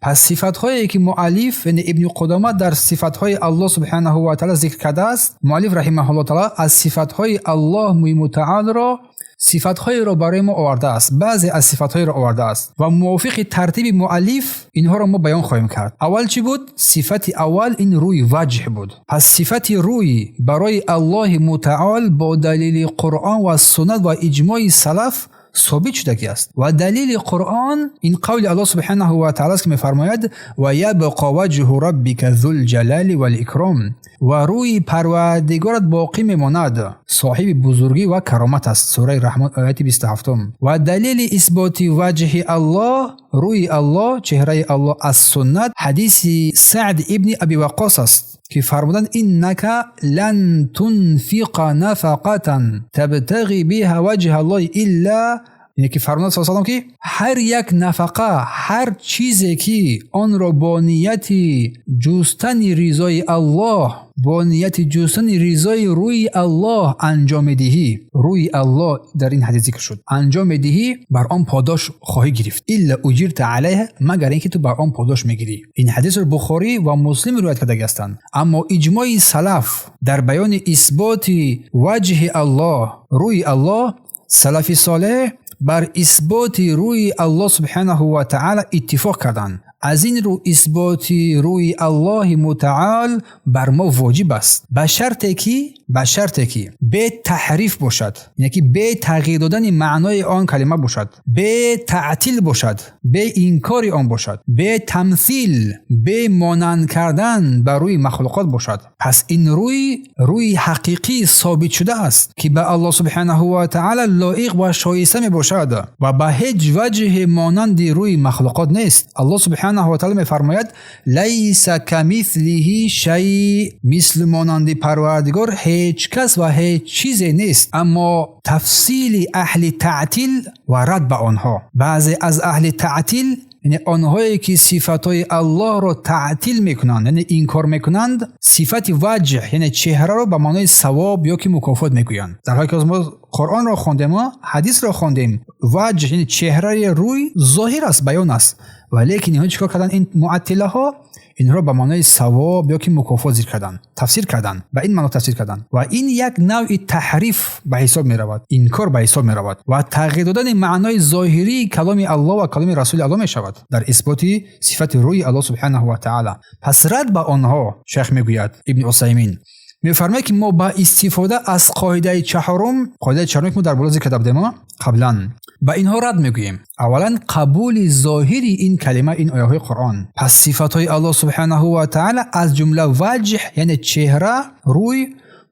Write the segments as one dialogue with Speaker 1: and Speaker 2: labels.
Speaker 1: پس صفت‌هایی که مؤلف یعنی ابن قدامه در صفت‌های الله سبحانه و تعالی ذکر کرده است، مؤلف رحمه الله تعالی از صفت‌های الله متعال را صفت‌های را برای ما آورده است. بعضی از صفت‌های را آورده است و موافق ترتیب مؤلف اینها را ما بیان خواهیم کرد. اول چی بود؟ صفت اول این روی وجه بود. پس صفت روی برای الله متعال با دلیل قرآن و سنت و اجماع سلف ثابت شده است و دلیل قرآن این قول الله سبحانه و تعالی است که می‌فرماید و یبقى وجه ربک ذو الجلال والاکرام، و روی پروردگارت باقی میماند، صاحب بزرگی و کرامت است. سوره رحمان آیه 27. و دلیل اثبات وجه الله، روی الله، چهره الله از سنت حدیث سعد ابن ابی وقاص است که فرمودند انک لن تنفق نفقه تبتغي بها وجه الله الا، یعنی که فرمودند صلی الله علیه و سلم که هر یک نفقه، هر چیزی که آن را با نیت جستن رضای الله، با نیت جستن رضای روی الله انجام دهی، روی الله در این حدیث ذکر شد، انجام دهی بر آن پاداش خواهی گرفت، الا اجرت علیه، مگر اینکه تو بر آن پاداش میگیری. این حدیث رو بخاری و مسلم روایت کرده هستند. اما اجماع سلف در بیان اثبات وجه الله، روی الله، سلف صالح بر اثبات روی الله سبحانه و تعالی اتفاق کردند. از این رو اثبات روی الله متعال بر ما واجب است، به شرطی که به تحریف باشد، یعنی که به تغییر دادن معنای آن کلمه باشد، به تعطیل باشد، به انکار آن باشد، به تمثیل، به مانند کردن بر روی مخلوقات باشد. پس این روی حقیقی ثابت شده است که به الله سبحانه و تعالی لایق و شایسته می باشد و به هیچ وجه مانند روی مخلوقات نیست. الله سبحانه و تعالی می فرماید لیس کمثله شیء، مثل مانند پروردگار هیچ کس و هیچ چیزی نیست. اما تفصیل اهل تعطیل و رد به آنها، بعضی از اهل تعطیل یعنی آنهایی که صفتهای الله را تعطیل میکنند، یعنی انکار میکنند، صفت وجه یعنی چهره را به معنای ثواب یا که مکافات میگویند، در حالی که ما قرآن را خواندیم و حدیث را خواندیم، وجه یعنی چهره روی ظاهر است، بیان است، ولیکن اینها چیکار کردن؟ این معطله ها این را به معنای ثواب یا که مکافات ذکر کردن، تفسیر کردن، به این معنی تفسیر کردن و این یک نوع تحریف به حساب می رود، انکار به حساب می رود و تغییر دادن معنای ظاهری کلام الله و کلام رسول الله می شود در اثبات صفت روی الله سبحانه و تعالی. پس رد به آنها شیخ میگوید ابن عثیمین میفرماید که ما با استفاده از قاعده چهارم که ما در بالا ذکر کردیم قبلا، با اینها رد میگوییم. اولا قبول ظاهری این کلمه، این آیه های قرآن. پس صفات های الله سبحانه و تعالی از جمله وجه یعنی چهره، روی،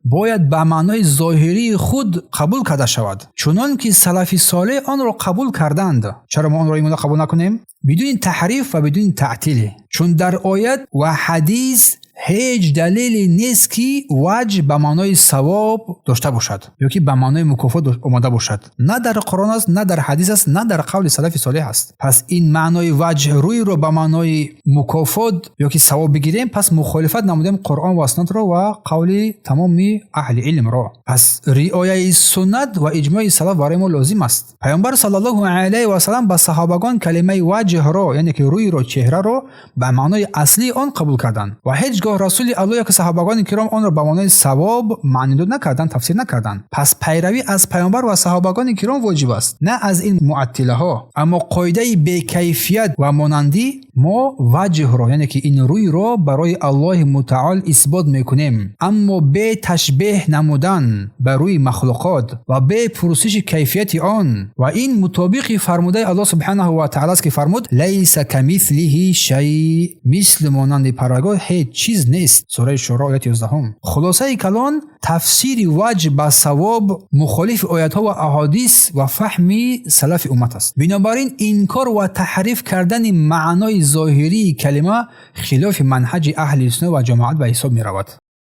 Speaker 1: باید به معنای ظاهری خود قبول کرده شود، چنان که سلف صالح آن را قبول کردند. چرا ما آن را این قبول نکنیم؟ بدون تحریف و بدون تعطیل، چون در آیت و حدیث هیچ دلیلی نیست که وجه به معنای ثواب داشته باشد یا که به معنای مکافات آمده باشد. نه در قرآن است، نه در حدیث است، نه در قول سلف صالح است. پس این معنای وجه روی رو به معنای مکافات یا که ثواب بگیریم، پس مخالفت نمودیم قرآن و سنت را و قول تمام اهل علم را. پس رعایت سنت و اجماع سلف برای ما لازم است. پیامبر صلی الله علیه و سلم به صحابگان کلمه وجه را یعنی که روی را، چهره را به معنای اصلی آن قبول کردند و هیچ رسول الله که صحابگان کرام آن را به معنای ثواب معنی نکردند، تفسیر نکردند. پس پیروی از پیامبر و صحابگان کرام واجب است، نه از این معطله ها. اما قاعده بی کیفیت و مانندی، ما وجه را یعنی که این روی را برای الله متعال اثبات میکنیم، اما به تشبیه نمودن بر روی مخلوقات و به پرسش کیفیت آن، و این مطابق فرموده الله سبحانه و تعالی است که فرمود لیس کمثله شیء، مثل مانند پروردگار هیچ چیز نیست. سوره شورا آیه 11. خلاصه کلام تفسیر وجه با ثواب مخالف آیات ها و احادیث و فهم سلف امت است. بنابراین انکار و تحریف کردن معنای ظاهری کلمه خلاف منهج اهل سنت و جماعت به حساب می رود.